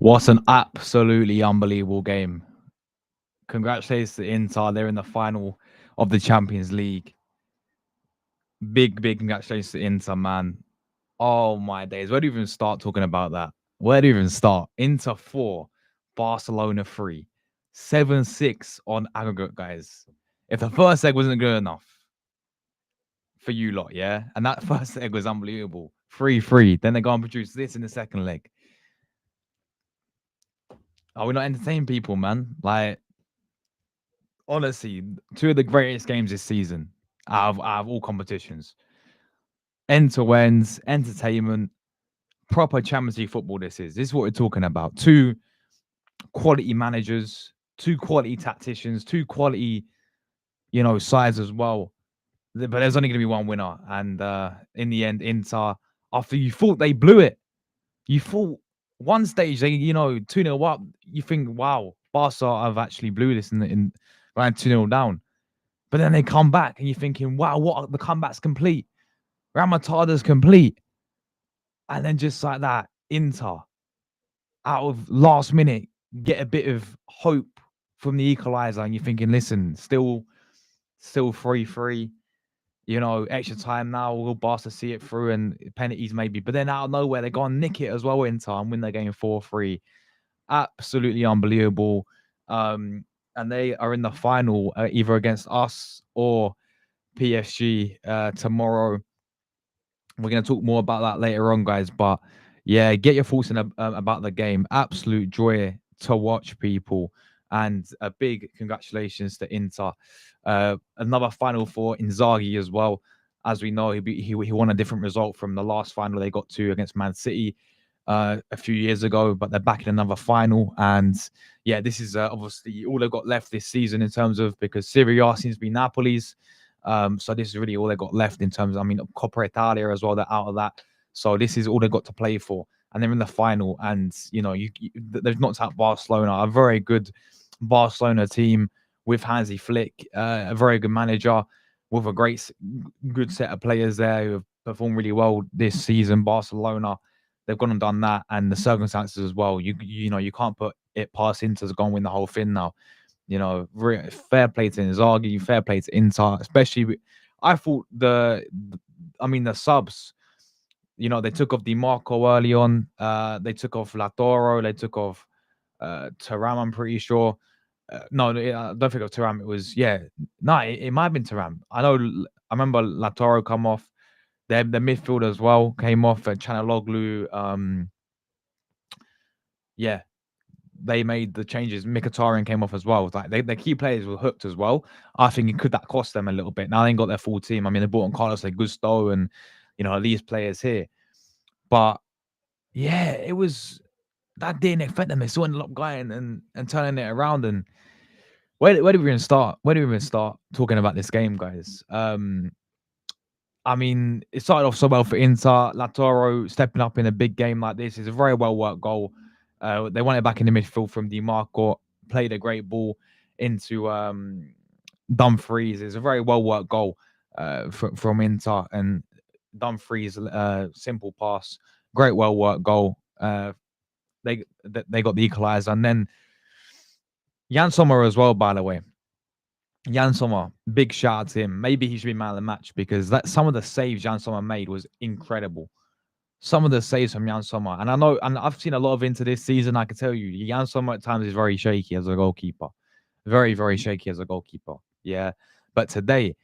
What an absolutely unbelievable game. Congratulations to Inter. They're in the final of the Champions League. Big congratulations to Inter, man. Oh my days. Where do you even start talking about that? Where do you even start? Inter 4, Barcelona 3. 7-6 on aggregate, guys. If the first leg wasn't good enough for you lot, yeah? And that first leg was unbelievable. 3-3. Then they go and produce this in the second leg. Are we not entertaining people, man? Like, honestly, two of the greatest games this season out of all competitions. End to ends, entertainment, proper Champions League football. This is what we're talking about. Two quality managers, two quality tacticians, two quality, sides as well. But there's only going to be one winner. And in the end, Inter, after you thought they blew it, you thought one stage they, 2-0 up, you think, wow, Barca have actually blew this in ran 2-0 down. But then they come back and you're thinking, wow, what the comeback's complete. Ramatada's complete. And then just like that, Inter, out of last minute, get a bit of hope from the equaliser. And you're thinking, listen, still 3-3. Extra time now. Will Barca see it through and penalties maybe? But then out of nowhere, they go and nick it as well in time, win their game 4-3. Absolutely unbelievable. And they are in the final either against us or PSG tomorrow. We're going to talk more about that later on, guys. But yeah, get your thoughts in about the game. Absolute joy to watch, people. And a big congratulations to Inter. Another final for Inzaghi as well. As we know, he won a different result from the last final they got to against Man City a few years ago, but they're back in another final. And yeah, this is obviously all they've got left this season in terms of, because Serie A seems to be Napoli's. So this is really all they got left in terms of, Coppa Italia as well. They're out of that. So this is all they got to play for. And they're in the final. And, they've knocked out Barcelona, a very good Barcelona team with Hansi Flick, a very good manager with a good set of players there who have performed really well this season. Barcelona, they've gone and done that, and the circumstances as well. You can't put it past Inter to go and win the whole thing now. Fair play to Inzaghi, fair play to Inter, especially. I thought the subs. They took off Di Marco early on. They took off Latoro. They took off Taram. I'm pretty sure. No, I don't think of Taram. It was No, it might have been Taram. I remember Latoro come off. The midfield as well came off at Chanaloglu. Yeah, they made the changes. Mkhitaryan came off as well. Like their key players were hooked as well. I think it could that cost them a little bit. Now they ain't got their full team. They brought on Carlos Augusto and these players here. But yeah, it was that didn't affect them. They still ended up going and turning it around. And where do we even start? Where do we even start talking about this game, guys? It started off so well for Inter. Latoro stepping up in a big game like this is a very well worked goal. They won it back in the midfield from Di Marco, played a great ball into Dumfries. It's a very well worked goal from Inter, and Dumfries simple pass, great well worked goal. They got the equaliser, and then Jan Sommer as well. By the way, Jan Sommer, big shout out to him. Maybe he should be man of the match because some of the saves Jan Sommer made was incredible. Some of the saves from Jan Sommer, and I know, and I've seen a lot of into this season. I can tell you, Jan Sommer at times is very shaky as a goalkeeper, very shaky as a goalkeeper. Yeah, but today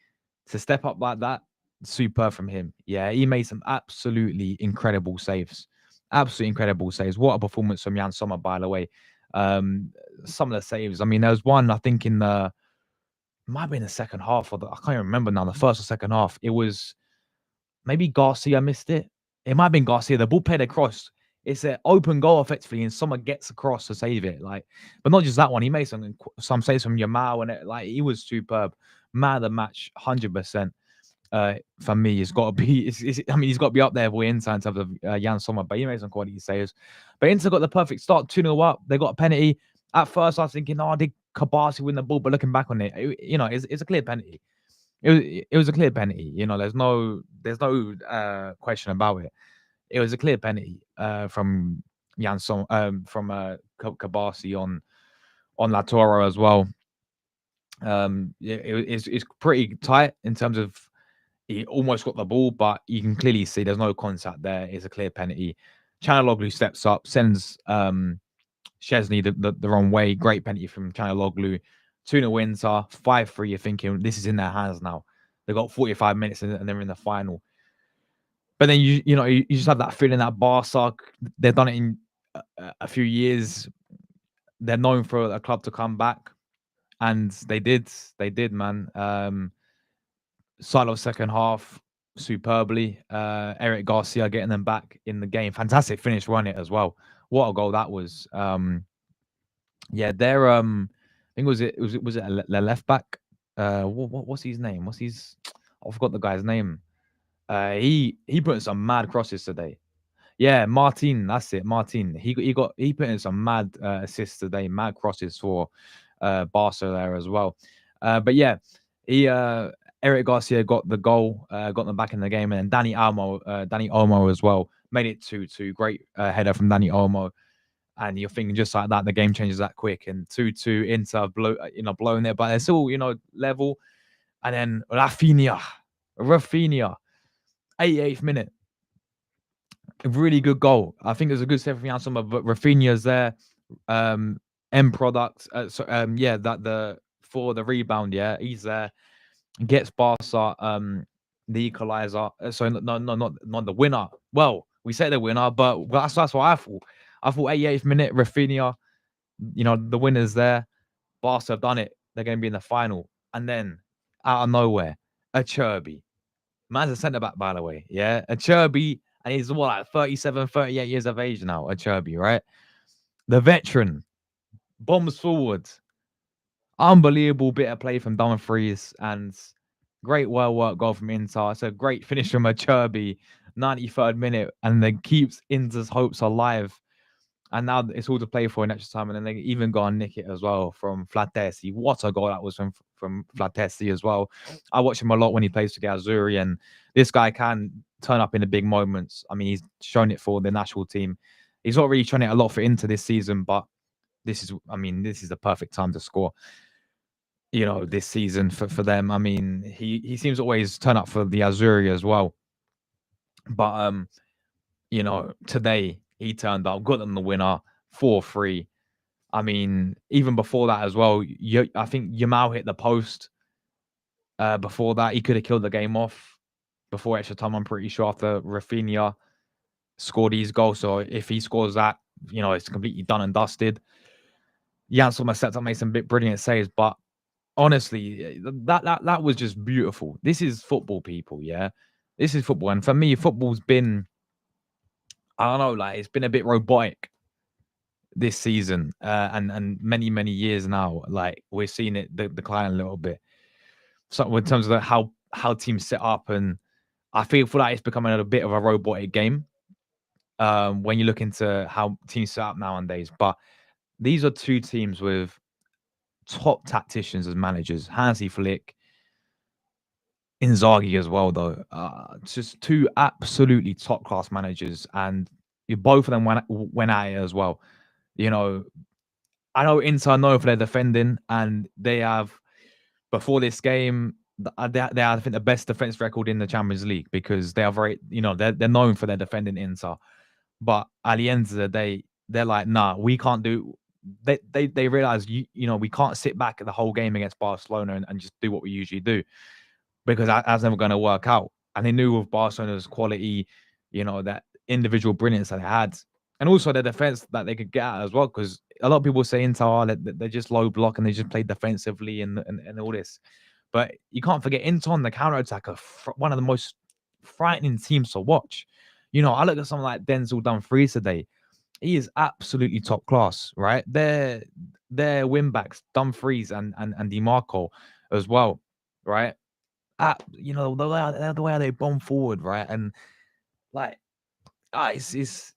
to step up like that, super from him. Yeah, he made some absolutely incredible saves. Absolutely incredible saves. What a performance from Jan Sommer, by the way. Some of the saves. There was one I think in the might be in the second half, I can't even remember now. The first or second half, it was maybe Garcia missed it. It might have been Garcia. The ball played across. It's an open goal effectively, and someone gets across to save it. But not just that one. He made some saves from Yamal, and he was superb. Man of the match, 100%. For me, it's got to be. He's got to be up there with Inter in terms of Jan Sommer, but he made some quality saves. But Inter got the perfect start, 2-0 up. They got a penalty. At first, I was thinking, did Kabasi win the ball? But looking back on it, it's a clear penalty. It was a clear penalty. There's no question about it. It was a clear penalty from Janson from Kabasi on La Toro as well. It's pretty tight in terms of he almost got the ball, but you can clearly see there's no contact there. It's a clear penalty. Chanaloglu steps up, sends Chesney the wrong way. Great penalty from Chanaloglu. 2-0 wins are 5-3. You're thinking this is in their hands now. They got 45 minutes and they're in the final. But then you just have that feeling that Barca, they've done it in a few years. They're known for a club to come back, and they did. They did, man. Silo second half superbly. Eric Garcia getting them back in the game. Fantastic finish, run it as well. What a goal that was. Yeah, they're I think was it a left back? What's his name? I forgot the guy's name. He put in some mad crosses today. Yeah, Martin, that's it. Martin. He put in some mad assists today, mad crosses for Barca there as well. But yeah, he Eric Garcia got the goal, got them back in the game, and then Danny Olmo as well made it 2-2. Great header from Danny Olmo, and you're thinking just like that, the game changes that quick, and 2-2 Inter blown it, but they're still level. And then Rafinha, 88th minute, a really good goal. I think it was a good save from Janssen, but Rafinha's there. End product. Yeah, that the for the rebound. Yeah, he's there. Gets Barca the equalizer. So no, not the winner. Well, we say the winner, but that's what I thought. I thought 88th minute, Rafinha. The winner's there. Barca have done it. They're going to be in the final, and then out of nowhere, a Cherby. Man's a centre back, by the way. Yeah, a Cherby, and he's what, like 37, 38 years of age now. A Cherby, right? The veteran bombs forward. Unbelievable bit of play from Dumfries and great well work goal from Inter. It's a great finish from a Cherby, 93rd minute, and then keeps Inter's hopes alive. And now it's all to play for in extra time, and then they even go and nick it as well from Flatesi. What a goal that was from Flatesi as well. I watch him a lot when he plays for the Azzurri, and this guy can turn up in the big moments. I mean, he's shown it for the national team. He's not really shown it a lot for Inter this season, but this is the perfect time to score. This season for them. I mean, he seems to always turn up for the Azzurri as well. But today he turned up, got them the winner, 4-3. I mean, even before that as well, I think Yamal hit the post. Before that, he could have killed the game off before extra time, I'm pretty sure, after Rafinha scored his goal. So if he scores that, it's completely done and dusted. Janssen stepped up, made some brilliant saves, but honestly, that was just beautiful. This is football, people, yeah? This is football. And for me, football's been, I don't know, like, it's been a bit robotic this season, and many years now. Like, we're seeing it decline a little bit. So in terms of how teams set up, and I feel like it's becoming a bit of a robotic game. When you look into how teams set up nowadays, but these are two teams with top tacticians as managers, Hansi Flick, Inzaghi as well, though. Just two absolutely top class managers, and both of them went at it as well. I know Inter are known for their defending, and they have before this game. They are, I think, the best defense record in the Champions League because they are very, they're known for their defending Inter. But at the end of the day, they're like, nah, we can't do. They realize we can't sit back the whole game against Barcelona and just do what we usually do because that's never going to work out. And they knew with Barcelona's quality, that individual brilliance that they had, and also the defense that they could get at as well. Because a lot of people say Inter that they're just low block and they just play defensively and all this, but you can't forget Inter on the counter attack are one of the most frightening teams to watch. I look at someone like Denzel Dumfries today. He is absolutely top class, right? Their win backs, Dumfries and DiMarco as well, right? The way they bomb forward, right? And like, it's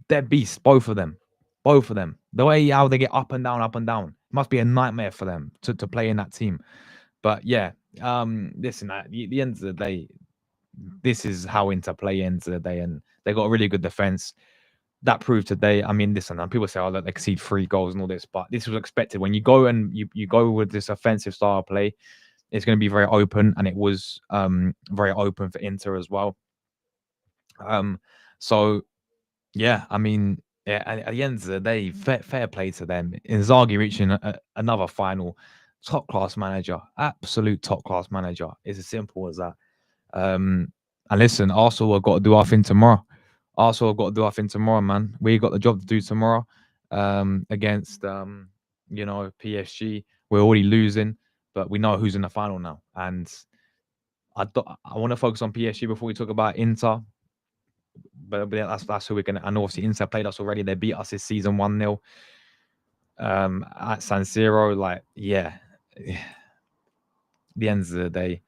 they're beasts, both of them. Both of them. The way how they get up and down, it must be a nightmare for them to play in that team. But yeah, listen, at the end of the day, this is how Inter play ends of the day, and they got a really good defense. that proved today. I mean, listen, and people say, "Oh, look, they concede 3 goals and all this," but this was expected. When you go and you go with this offensive style of play, it's going to be very open, and it was very open for Inter as well. Um, so yeah, I mean, yeah, at the end of the day, fair play to them. Inzaghi reaching another final, top class manager, absolute top class manager. It's as simple as that. Um, and listen, Arsenal have got to do our thing tomorrow. Arsenal have got to do our thing tomorrow, man. We got the job to do tomorrow against PSG. We're already losing, but we know who's in the final now. And I want to focus on PSG before we talk about Inter. But yeah, that's who we're gonna. And obviously, Inter played us already. They beat us this season 1-0 at San Siro. Like, yeah, the end of the day,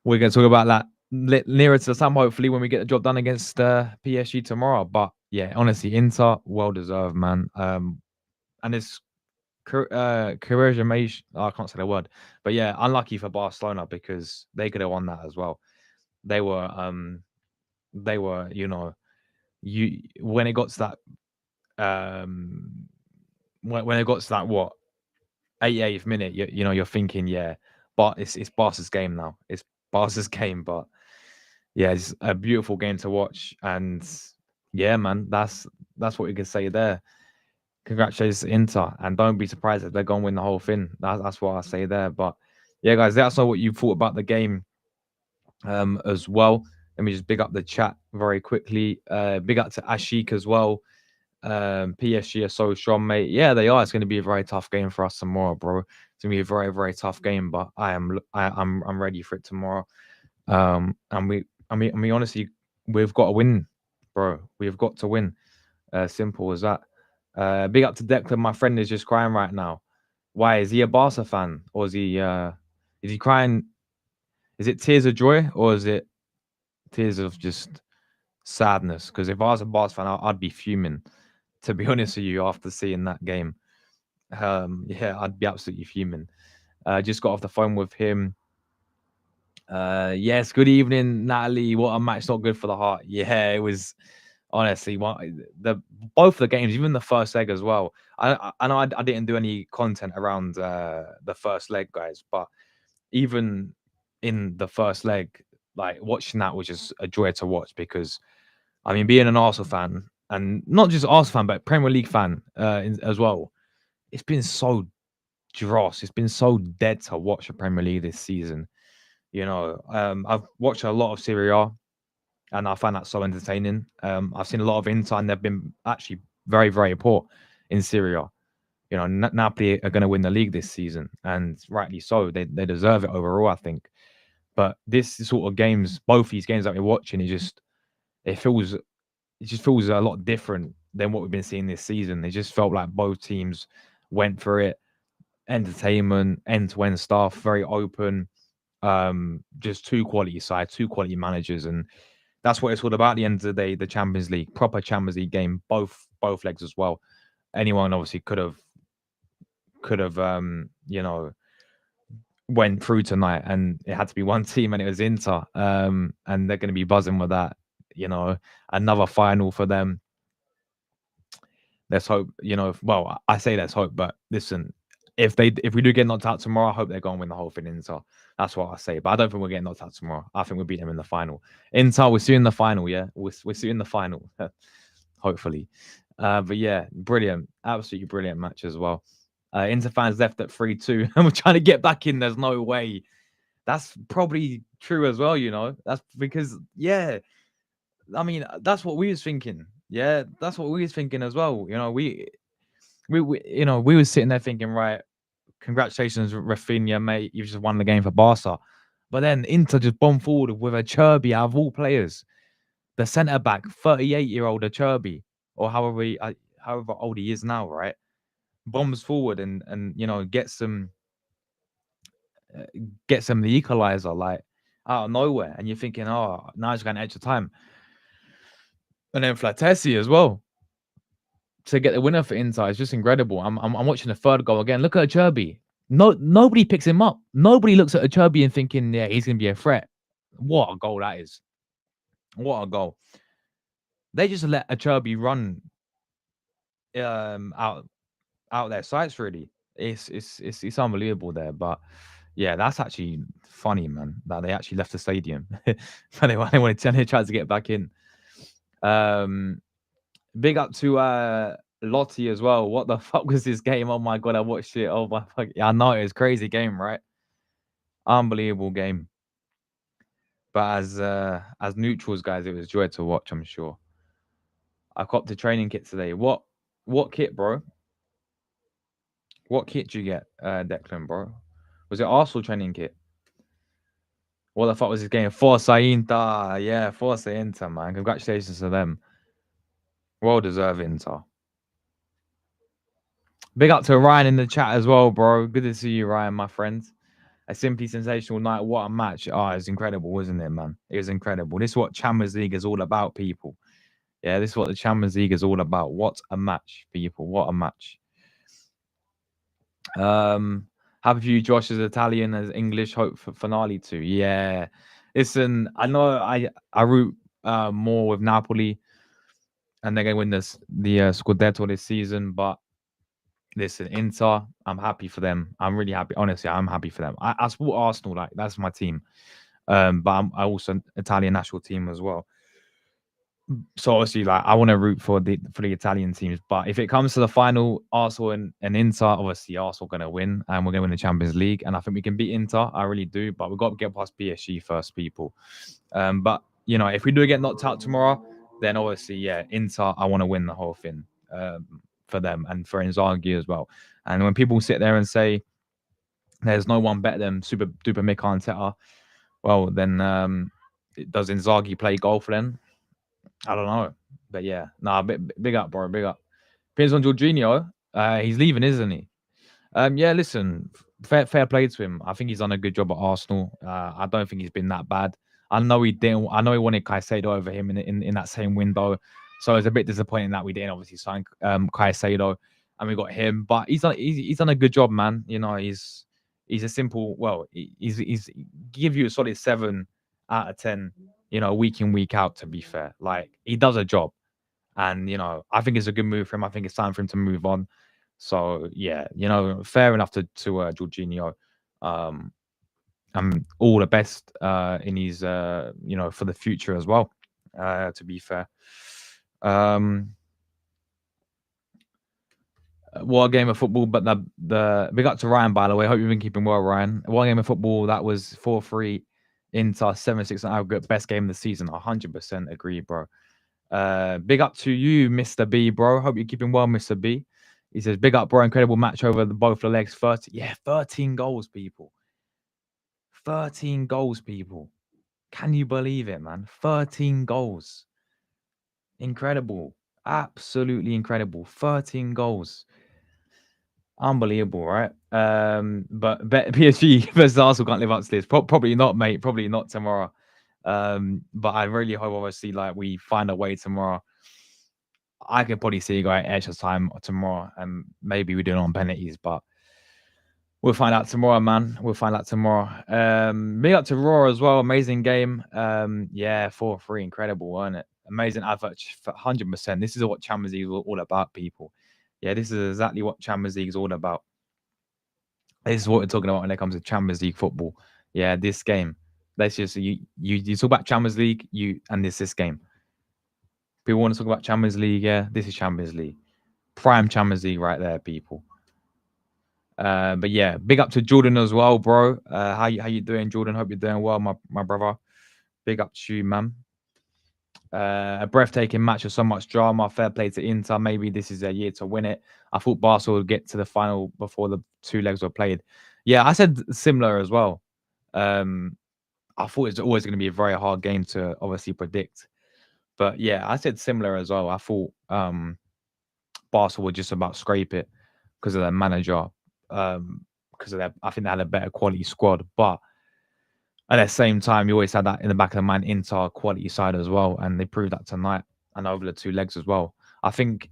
we're gonna talk about that nearer to the time. Hopefully, when we get the job done against PSG tomorrow. But yeah, honestly, Inter well deserved, man. And it's courage. I can't say the word, but yeah, unlucky for Barcelona because they could have won that as well. They were, you when it got to that when it got to that what 88th minute, you're thinking, yeah, but it's Barca's game now. It's Barca's game, but yeah, it's a beautiful game to watch, and yeah, man, that's what we can say there. Congratulations, Inter, and don't be surprised if they're gonna win the whole thing. That's what I say there. But yeah, guys, that's all what you thought about the game as well. Let me just big up the chat very quickly. Big up to Ashik as well. PSG are so strong, mate. Yeah, they are. It's going to be a very tough game for us tomorrow, bro. It's going to be a very, very tough game, but I'm ready for it tomorrow. And we honestly, we've got to win, bro. We've got to win. Simple as that. Big up to Declan. My friend is just crying right now. Why is he a Barca fan, or is he crying? Is it tears of joy, or is it tears of just sadness? Because if I was a Barca fan, I'd be fuming. To be honest with you, after seeing that game, yeah, I'd be absolutely fuming. Just got off the phone with him. Yes, good evening, Natalie. What a match, not good for the heart. Yeah, it was honestly the both the games, even the first leg as well. I know I didn't do any content around the first leg, guys, but even in the first leg, like watching that was just a joy to watch because I mean, being an Arsenal fan and not just Arsenal fan, but Premier League fan as well, it's been so dross. It's been so dead to watch the Premier League this season. I've watched a lot of Serie A, and I find that so entertaining. I've seen a lot of Inter, and they've been actually very, very poor in Serie A. Napoli are going to win the league this season, and rightly so. They deserve it overall, I think. But this sort of games, both these games that we're watching, it feels it just feels a lot different than what we've been seeing this season. It just felt like both teams went for it. Entertainment, end-to-end stuff, very open. Just two quality sides, two quality managers, and that's what it's all about. At the end of the day, the Champions League, proper Champions League game, both legs as well. Anyone obviously could have went through tonight, and it had to be one team, and it was Inter. And they're going to be buzzing with that. Another final for them. Let's hope. Well, I say let's hope, but listen, if we do get knocked out tomorrow, I hope they're going to win the whole thing. Inter. That's what I say. But I don't think we're getting knocked out tomorrow. I think we'll beat them in the final. Inter, we'll see you in the final. Yeah, we'll see you in the final. Hopefully. But yeah, brilliant, absolutely brilliant match as well. Inter fans left at 3-2, and we're trying to get back in. There's no way. That's probably true as well. That's because I mean that's what we was thinking. Yeah, that's what we was thinking as well. We was sitting there thinking, right, congratulations, Rafinha, mate, you've just won the game for Barca. But then Inter just bombed forward with a Cherby out of all players, the centre back, 38-year-old Cherby, or however old he is now, right? Bombs forward and uh, gets them the equalizer like out of nowhere, and you're thinking, oh, now he's got extra time, and then Flatesi as well to get the winner for Inter is just incredible. I'm watching the third goal again. Look at Cherby. Nobody picks him up. Nobody looks at Cherby and thinking, yeah, he's gonna be a threat. What a goal that is! What a goal! They just let a Cherby run out their sights. Really, it's unbelievable there. But yeah, that's actually funny, man. That they actually left the stadium, but they wanted to, they tried to get back in. Um, Big up to Lottie as well. What the fuck was this game? Oh my god, I watched it. Oh my fuck, yeah, I know it was crazy game, right? Unbelievable game. But as neutrals, guys, it was joy to watch. I'm sure. I copped the training kit today. What kit, bro? What kit did you get, Declan, bro? Was it Arsenal training kit? What the fuck was this game? Forza Inter. Yeah, Forza Inter, man. Congratulations to them. Well deserved Inter. Big up to Ryan in the chat as well, bro. Good to see you, Ryan, my friend. A simply sensational night. What a match. Oh, it's incredible, wasn't it, man? It was incredible. This is what Champions League is all about, people. Yeah, this is what the Champions League is all about. What a match, people. What a match. Have a few Josh as Italian as English. Hope for finale too. Yeah. Listen, I know I root more with Napoli, and they're gonna win the Scudetto this season. But listen, Inter, I'm happy for them. I'm really happy. Honestly, I'm happy for them. I support Arsenal, like that's my team. But I also Italian national team as well. So obviously, like I want to root for the Italian teams, but if it comes to the final, Arsenal and Inter, obviously Arsenal gonna win, and we're gonna win the Champions League, and I think we can beat Inter. I really do, but we've got to get past PSG first, people. But you know, if we do get knocked out tomorrow, then obviously, yeah, Inter, I want to win the whole thing for them and for Inzaghi as well. And when people sit there and say there's no one better than Super Duper Mikel Arteta, well, then does Inzaghi play golf then? I don't know. But yeah, nah, big up, bro. Big up. Depends on Jorginho. He's leaving, isn't he? Yeah, listen, fair play to him. I think he's done a good job at Arsenal. I don't think he's been that bad. I know he didn't. I know he wanted Caicedo over him in that same window, so it's a bit disappointing that we didn't obviously sign Caicedo and we got him. But he's done a good job, man. You know, he's a simple. Well, he's give you a solid 7 out of 10. You know, week in week out. To be fair, like he does a job, and you know, I think it's a good move for him. I think it's time for him to move on. So yeah, you know, fair enough to Jorginho. Um, and all the best in his you know, for the future as well. To be fair, um, what a game of football! But the big up to Ryan, by the way. Hope you've been keeping well, Ryan. What a game of football that was 4-3 into 7-6 aggregate. Best game of the season. 100% agree, bro. Big up to you, Mr. B, bro. Hope you're keeping well, Mr. B. He says, big up, bro. Incredible match over both the legs. 13 goals, people. 13 goals, people. Can you believe it, man? 13 goals. Incredible. Absolutely incredible. 13 goals. Unbelievable, right? But PSG versus Arsenal can't live up to this. Probably not, mate. Probably not tomorrow. But I really hope, obviously, like we find a way tomorrow. I could probably see you go extra time tomorrow, and maybe we do it on penalties, but we'll find out tomorrow, man. We'll find out tomorrow. Big up to Raw as well. Amazing game. Yeah, 4-3, incredible, wasn't it? Amazing advert, 100%. This is what Champions League is all about, people. Yeah, this is exactly what Champions League is all about. This is what we're talking about when it comes to Champions League football. Yeah, this game. Let's just you talk about Champions League, and this game. People want to talk about Champions League. Yeah, this is Champions League. Prime Champions League right there, people. But yeah, big up to Jordan as well, bro. How you doing, Jordan? Hope you're doing well, my brother. Big up to you, man. A breathtaking match with so much drama. Fair play to Inter. Maybe this is their year to win it. I thought Barca would get to the final before the two legs were played. Yeah, I said similar as well. I thought it's always going to be a very hard game to obviously predict. But yeah, I said similar as well. I thought Barca would just about scrape it because of their manager, because of their, I think they had a better quality squad. But at the same time, you always had that in the back of the mind, Inter quality side as well, and they proved that tonight and over the two legs as well. I think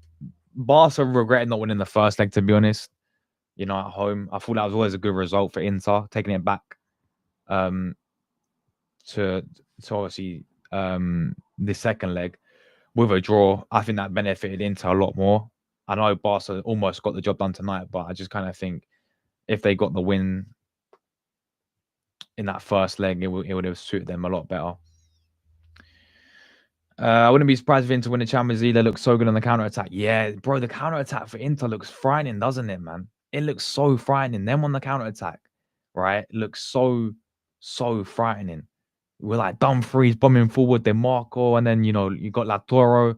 Barca regretted not winning the first leg, to be honest. You know, at home, I thought that was always a good result for Inter, taking it back to obviously the second leg with a draw, I think that benefited Inter a lot more. I know Barca almost got the job done tonight, but I just kind of think if they got the win in that first leg, it would have suited them a lot better. I wouldn't be surprised if Inter win the Champions League. They look so good on the counter attack. Yeah, bro, the counter attack for Inter looks frightening, doesn't it, man? It looks so frightening. Them on the counter attack, right? It looks so frightening. We're like Dumfries bombing forward, then Marco, and then you got Latoro.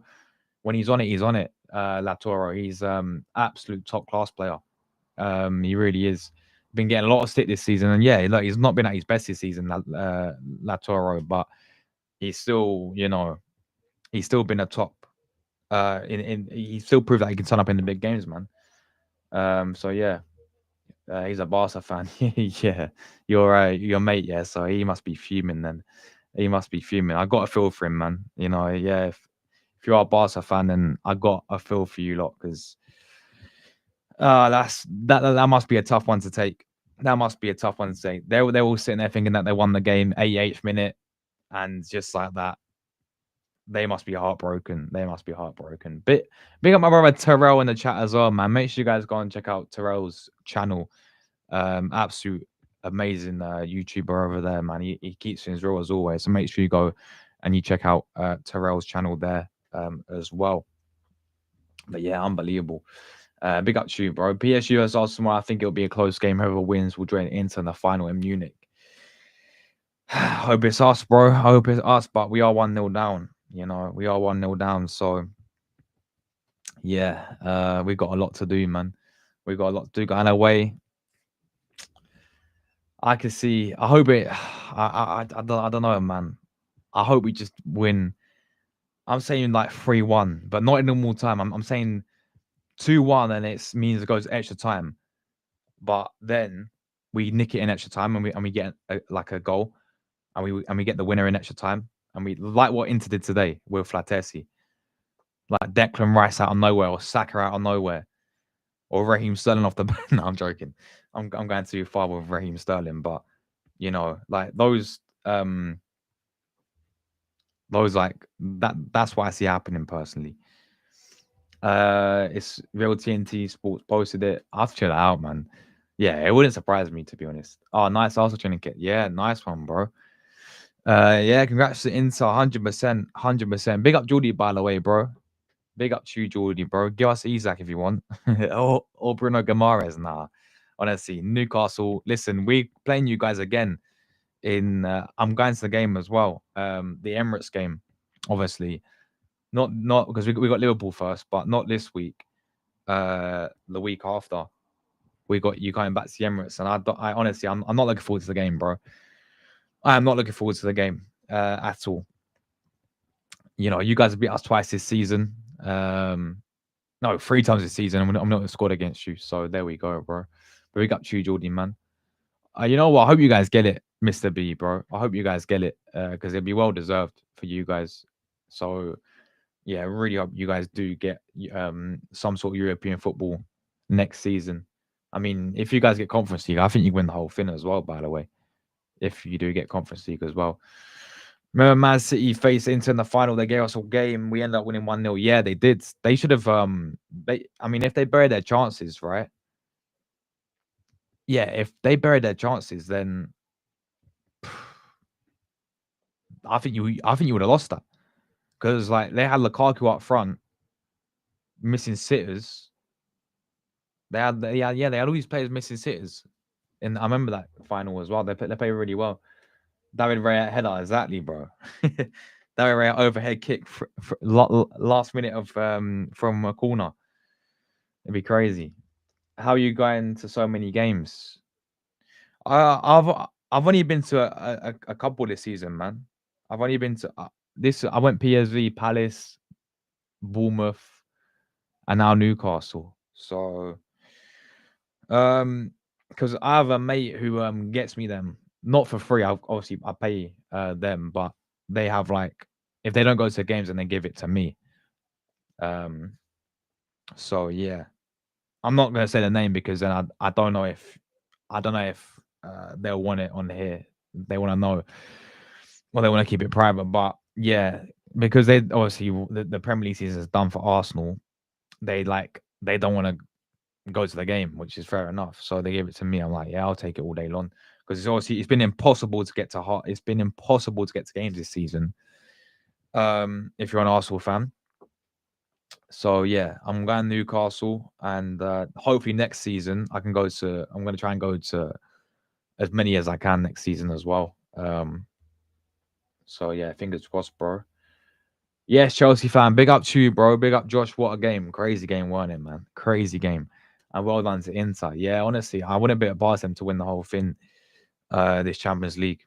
When he's on it, he's on it. Latoro, he's absolute top class player. He really is. Been getting a lot of stick this season, and yeah, look, he's not been at his best this season, Latoro, but he's still, he's still been a top. He still proved that he can turn up in the big games, man. So yeah, he's a Barca fan. Yeah, your mate. Yeah, so he must be fuming then. He must be fuming. I got a feel for him, man. Yeah. If you are a Barca fan, then I got a feel for you lot because that must be a tough one to take. That must be a tough one to take. They're all sitting there thinking that they won the game 88th minute, and just like that, they must be heartbroken. They must be heartbroken. Big up my brother Terrell in the chat as well, man. Make sure you guys go and check out Terrell's channel. Absolute amazing YouTuber over there, man. He keeps things real as always. So make sure you go and you check out Terrell's channel there as well. But yeah, unbelievable. Big up to you, bro. PSG as Arsenal. I think it'll be a close game. Whoever wins will join Inter in the final in Munich. Hope it's us, bro. Hope it's us, but we are 1-0 down. We are 1-0 down. So yeah, we got a lot to do, man. We got a lot to do. Going away. I can see. I hope it. I don't know, man. I hope we just win. I'm saying like 3-1, but not in normal time. I'm saying 2-1, and it means it goes extra time. But then we nick it in extra time, and we get a goal, and we get the winner in extra time, and we like what Inter did today with Flatesi, like Declan Rice out of nowhere, or Saka out of nowhere, or Raheem Sterling off the bench. No, I'm joking. I'm going too far with Raheem Sterling, but like those like that's what I see happening personally. It's Real TNT Sports posted it. I've chilled out, man. Yeah, it wouldn't surprise me, to be honest. Oh, nice Arsenal trinket. Yeah, nice one, bro. Yeah, congrats to Inter, 100%, 100%. Big up Jordy, by the way, bro. Big up to you, Jordy, bro. Give us Isaac if you want. or Bruno Guimaraes. Nah, honestly, Newcastle. Listen, we playing you guys again in. I'm going to the game as well. The Emirates game, obviously. Not because we got Liverpool first, but not this week. The week after, we got you coming back to the Emirates, and I honestly, I'm not looking forward to the game, bro. I am not looking forward to the game at all. You guys have beat us twice this season. No, 3 times this season. I'm not scored against you, so there we go, bro. But we got you, Jordan, man. You know what? I hope you guys get it, Mr. B, bro. I hope you guys get it because it'd be well deserved for you guys. So yeah, I really hope you guys do get some sort of European football next season. I mean, if you guys get Conference League, I think you win the whole thing as well, by the way. If you do get Conference League as well. Remember Man City faced Inter in the final. They gave us a game. We ended up winning 1-0. Yeah, they did. They should have I mean, if they buried their chances, right? Yeah, if they buried their chances, then I think you would have lost that. Because like they had Lukaku up front, missing sitters. They had all these players missing sitters. And I remember that final as well. They play really well. David Raya header, exactly, bro. David Raya overhead kick last minute of from a corner. It'd be crazy. How are you going to so many games? I've only been to a couple this season, man. I've only been to this. I went PSV, Palace, Bournemouth, and now Newcastle. So, because I have a mate who gets me them not for free. Obviously I pay them, but they have like if they don't go to games, and they give it to me. So yeah, I'm not gonna say the name because then I don't know if they'll want it on here. They want to know, well, they want to keep it private. But yeah, because they obviously the Premier League season is done for Arsenal. They don't want to go to the game, which is fair enough. So they gave it to me. I'm like, yeah, I'll take it all day long because it's been impossible to get to heart. It's been impossible to get to games this season. If you're an Arsenal fan. So yeah, I'm going Newcastle, and hopefully next season I can go to. I'm going to try and go to as many as I can next season as well. So yeah, fingers crossed, bro. Yes, Chelsea fan. Big up to you, bro. Big up Josh. What a game. Crazy game, wasn't it, man? Crazy game. And well done to Inter. Yeah, honestly, I wouldn't put it past them to win the whole thing, this Champions League.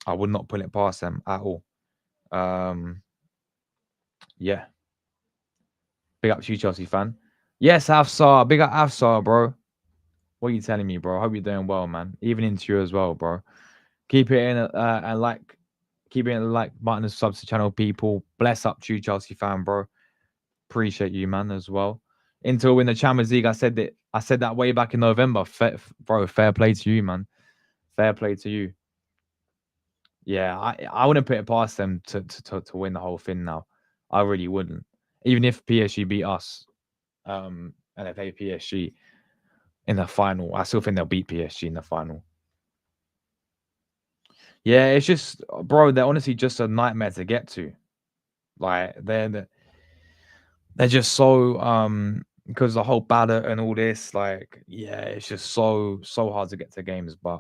I would not put it past them at all. Um, yeah. Big up to you, Chelsea fan. Yes, Afsar. Big up Afsar, bro. What are you telling me, bro? Hope you're doing well, man. Even into you as well, bro. Keep it in and keep it in the like button and subs to channel people. Bless up to you, Chelsea fan, bro. Appreciate you, man, as well. Until win the Champions League, I said that way back in November. Bro, fair play to you, man. Fair play to you. Yeah, I wouldn't put it past them to win the whole thing now. I really wouldn't. Even if PSG beat us, and they play PSG in the final, I still think they'll beat PSG in the final. Yeah, it's just, bro, they're honestly just a nightmare to get to. Like they're just so because the whole ballot and all this, like, yeah, it's just so hard to get to games. But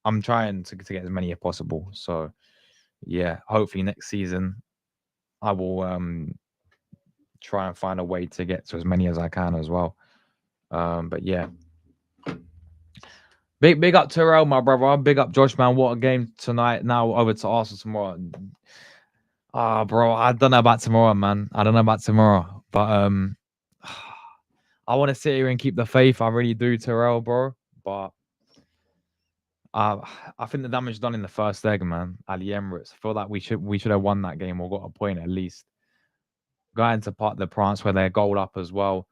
I'm trying to get as many as possible. So yeah, hopefully next season I will try and find a way to get to as many as I can as well. But yeah. Big up Terrell, my brother. Big up Josh, man. What a game tonight. Now over to Arsenal tomorrow. Ah, bro, I don't know about tomorrow, man. I don't know about tomorrow. But I want to sit here and keep the faith. I really do, Terrell, bro. But uh, I think the damage done in the first leg, man, at the Emirates. I feel like we should have won that game or got a point at least. Going to part the France where they're goal up as well.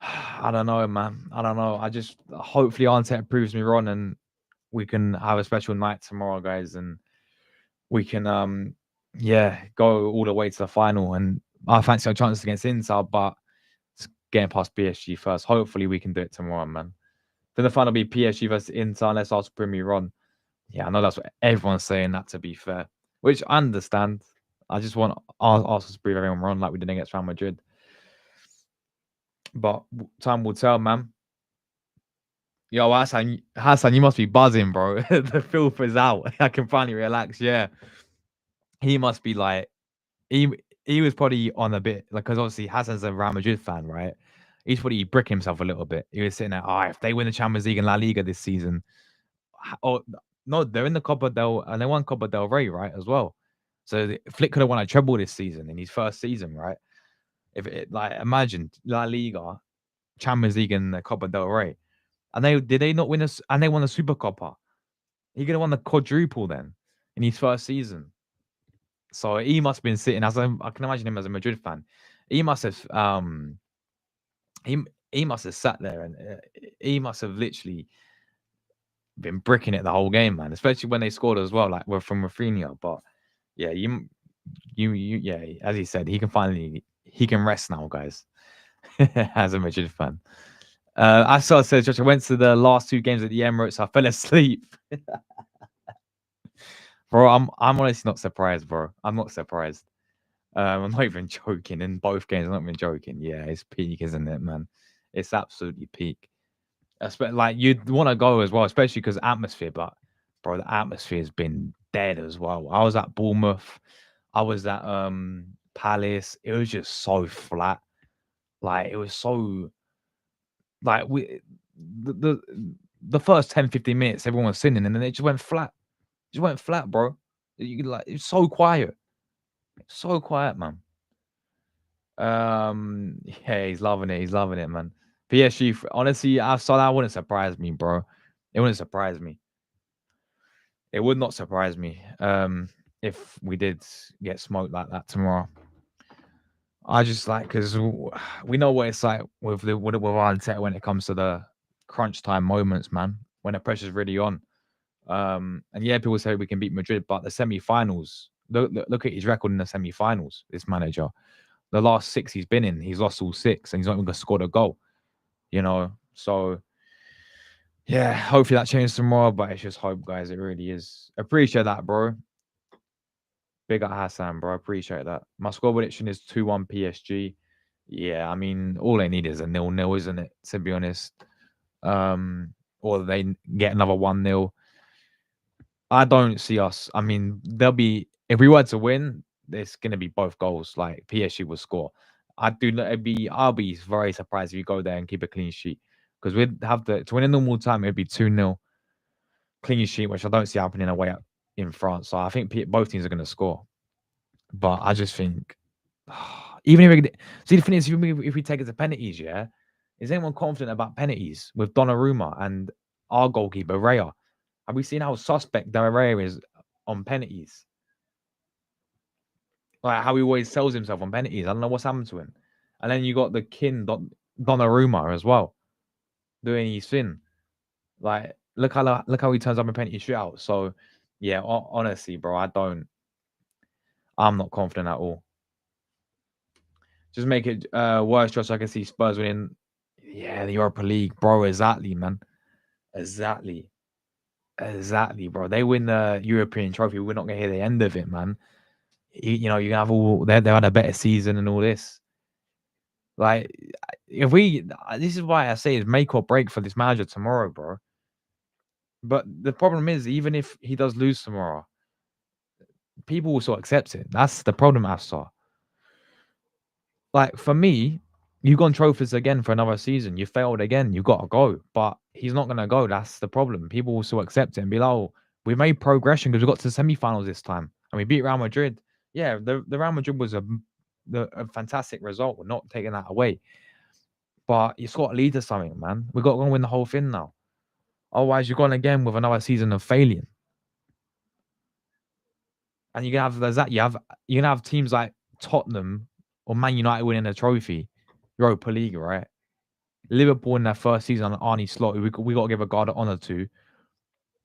I don't know, man. I don't know. I just hopefully Arteta proves me wrong and we can have a special night tomorrow, guys, and we can yeah, go all the way to the final. And I fancy our chances against Inter, but it's getting past PSG first. Hopefully we can do it tomorrow, man. Then the final will be PSG versus Inter unless Arsenal prove me wrong. Yeah, I know that's what everyone's saying, that to be fair. Which I understand. I just want Arsenal to prove everyone wrong like we did against Real Madrid. But time will tell, man. Yo, Hassan, you must be buzzing, bro. The filth is out. I can finally relax. Yeah, he must be like he he was probably on a bit like because obviously Hassan's a Real Madrid fan, right? He's probably bricking himself a little bit. He was sitting there, oh, if they win the Champions League and La Liga this season, oh no, they're in the Copa del and they won Copa del Rey, right, as well. So Flick could have won a treble this season in his first season, right? If it like imagine La Liga, Champions League, and the Copa del Rey. And they not win us and they won the Super Copa. He could have won the quadruple then in his first season. So he must have been sitting I can imagine him as a Madrid fan. He must have he he must have sat there and he must have literally been bricking it the whole game, man. Especially when they scored as well, like we're from Rafinha. But yeah, yeah, as he said, he can rest now, guys. As a Madrid fan. I saw says Josh, I went to the last two games at the Emirates. I fell asleep. Bro, I'm honestly not surprised, bro. I'm not surprised. I'm not even joking. In both games, I'm not even joking. Yeah, it's peak, isn't it, man? It's absolutely peak. Like you'd want to go as well, especially because atmosphere. But bro, the atmosphere has been dead as well. I was at Bournemouth. I was at Palace. It was just so flat. Like it was so like the first 10, 15 minutes, everyone was singing, and then it just went flat. It just went flat, bro. It's so quiet. So quiet, man. Yeah, he's loving it. He's loving it, man. PSG, honestly, I saw that wouldn't surprise me, bro. It wouldn't surprise me. It would not surprise me. If we did get smoked like that tomorrow. I just like because we know what it's like with Arteta when it comes to the crunch time moments, man. When the pressure's really on. And yeah, people say we can beat Madrid, but the semi-finals Look at his record in the semi-finals. This manager, the last 6 he's been in, he's lost all 6, and he's not even scored a goal. So yeah, hopefully that changes tomorrow. But it's just hope, guys. It really is. Appreciate that, bro. Big up Hassan, bro. Appreciate that. My score prediction is 2-1 PSG. Yeah, I mean, all they need is a 0-0, isn't it? To be honest, or they get another 1-0. I don't see us. I mean, there'll be if we were to win, it's gonna be both goals. Like PSG will score. I do not. I'll be very surprised if you go there and keep a clean sheet because we'd have to win in normal time. It'd be 2-0 clean sheet, which I don't see happening away in France. So I think both teams are gonna score. But I just think even if we see the thing is, if we take it to penalties, yeah, is anyone confident about penalties with Donnarumma and our goalkeeper Raya? Have we seen how suspect Raya is on penalties? Like how he always sells himself on penalties. I don't know what's happened to him. And then you got the Donnarumma as well doing his thing. Like look how he turns up in penalty shootout. So yeah, honestly, bro, I'm not confident at all. Just make it worse, just so I can see Spurs winning. Yeah, the Europa League, bro. Exactly, man. Exactly. Exactly, bro. They win the European trophy. We're not gonna hear the end of it, man. You can have all they had a better season and all this. Like, if this is why I say it's make or break for this manager tomorrow, bro. But the problem is, even if he does lose tomorrow, people will still accept it. That's the problem I saw. Like for me, you've gone trophies again for another season. You failed again. You got to go. But he's not gonna go. That's the problem. People will still accept it and be like, "Oh, we made progression because we got to the semi-finals this time and we beat Real Madrid." Yeah, the Real Madrid was a fantastic result. We're not taking that away. But it's got to lead to something, man. We got to go and win the whole thing now. Otherwise, you're going again with another season of failing. And you can have you're gonna have teams like Tottenham or Man United winning a trophy, Europa League, right? Liverpool in their first season on Arnie Slot, who we got to give a guard of honor to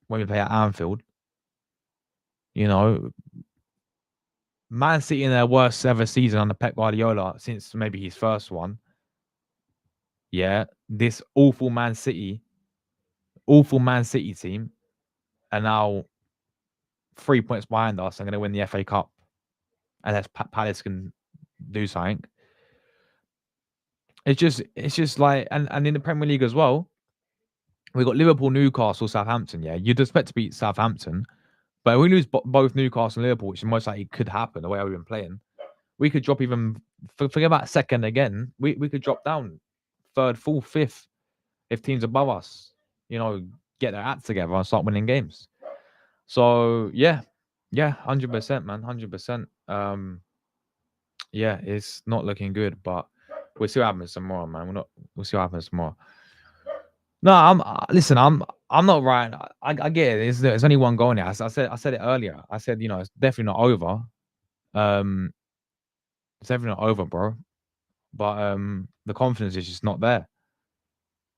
when we play at Anfield. You know, Man City in their worst ever season under Pep Guardiola since maybe his first one. Yeah, this awful Man City team are now 3 points behind us and going to win the FA Cup unless Palace can do something. It's just like and in the Premier League as well, we got Liverpool, Newcastle, Southampton. Yeah, you'd expect to beat Southampton, but if we lose both Newcastle and Liverpool, which is most likely could happen the way we've been playing, we could drop even forget about second again. We could drop down third, fourth, fifth if teams above us, get their act together and start winning games. So yeah, 100%, man, 100%. Yeah, it's not looking good, but we'll see what happens tomorrow, man. We'll see what happens tomorrow. No, listen. I'm not right. I get it. There's only one goal in it. I said it earlier. I said it's definitely not over. Um, it's definitely not over, bro. But the confidence is just not there.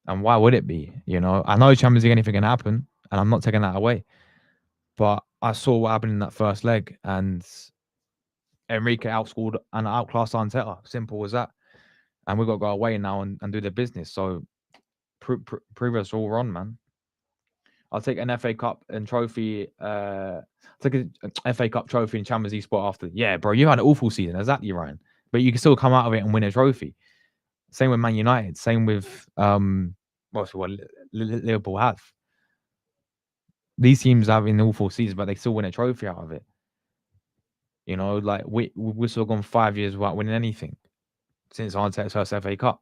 And why would it be? I know Champions League anything can happen, and I'm not taking that away. But I saw what happened in that first leg, and Enrique outscored and outclassed Arteta. Simple as that. And we've got to go away now and do the business. So prove us all wrong, man. I'll take an FA Cup and trophy. Take a FA Cup trophy and Champions League spot after. Yeah, bro, you had an awful season. Exactly, Ryan. But you can still come out of it and win a trophy. Same with Man United. Same with what Liverpool have. These teams have an awful season, but they still win a trophy out of it. Like we're still gone 5 years without winning anything since Arteta's first FA Cup.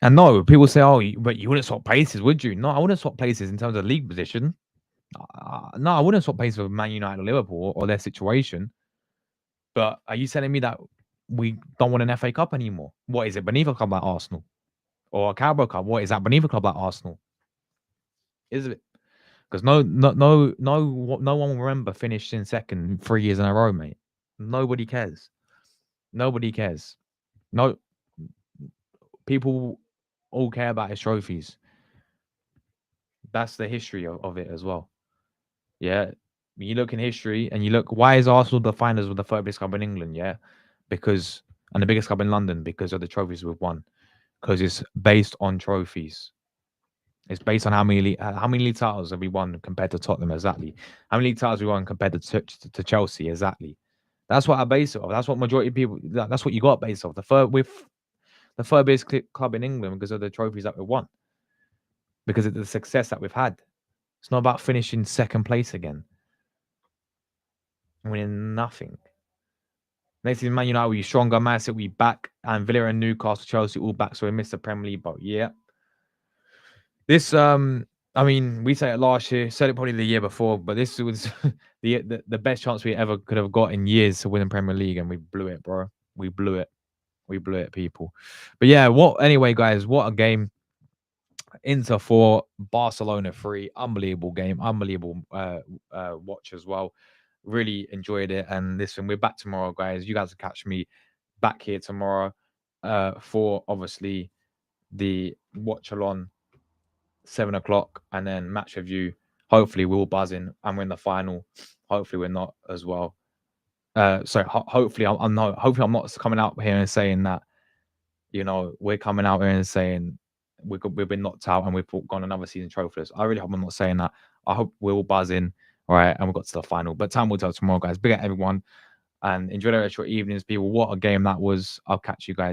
And no, people say, "Oh, but you wouldn't swap places, would you?" No, I wouldn't swap places in terms of league position. No, I wouldn't swap places with Man United or Liverpool or their situation. But are you telling me that we don't want an FA Cup anymore? What is it beneath a club like Arsenal or a Carabao Cup? What is that beneath a club like Arsenal? Is it? Because no one will remember finishing second 3 years in a row, mate. Nobody cares. Nobody cares. No, people all care about his trophies. That's the history of it as well. Yeah. When you look in history and you look, why is Arsenal the finals with the third biggest club in England? Yeah, because and the biggest club in London because of the trophies we've won. Because it's based on trophies. It's based on how many league titles have we won compared to Tottenham exactly. How many league titles we won compared to Chelsea exactly. That's what I base it off. That's what majority of people. That's what you got based off. The third biggest club in England because of the trophies that we won, because of the success that we've had. It's not about finishing second place again, winning nothing. Next thing, Man United, we stronger. Man City, we back, and Villa and Newcastle, Chelsea, all back. So we missed the Premier League, but yeah, this I mean, we said it last year, said it probably the year before, but this was the best chance we ever could have got in years to win the Premier League, and we blew it, bro. We blew it. We blew it, people. But yeah, anyway, guys, what a game. Inter 4, Barcelona 3. Unbelievable game. Unbelievable watch as well. Really enjoyed it. And listen, we're back tomorrow, guys. You guys will catch me back here tomorrow for obviously the watch along 7 o'clock and then match review. Hopefully we're all buzzing and we're in the final. Hopefully we're not as well. Hopefully I'm not. Hopefully I'm not coming out here and saying that, we're coming out here and saying we've been knocked out and we've gone another season trophyless. I really hope I'm not saying that. I hope we're all buzzing, all right, and we got to the final. But time will tell tomorrow, guys. Big at everyone and enjoy the rest of your evenings, people. What a game that was. I'll catch you guys.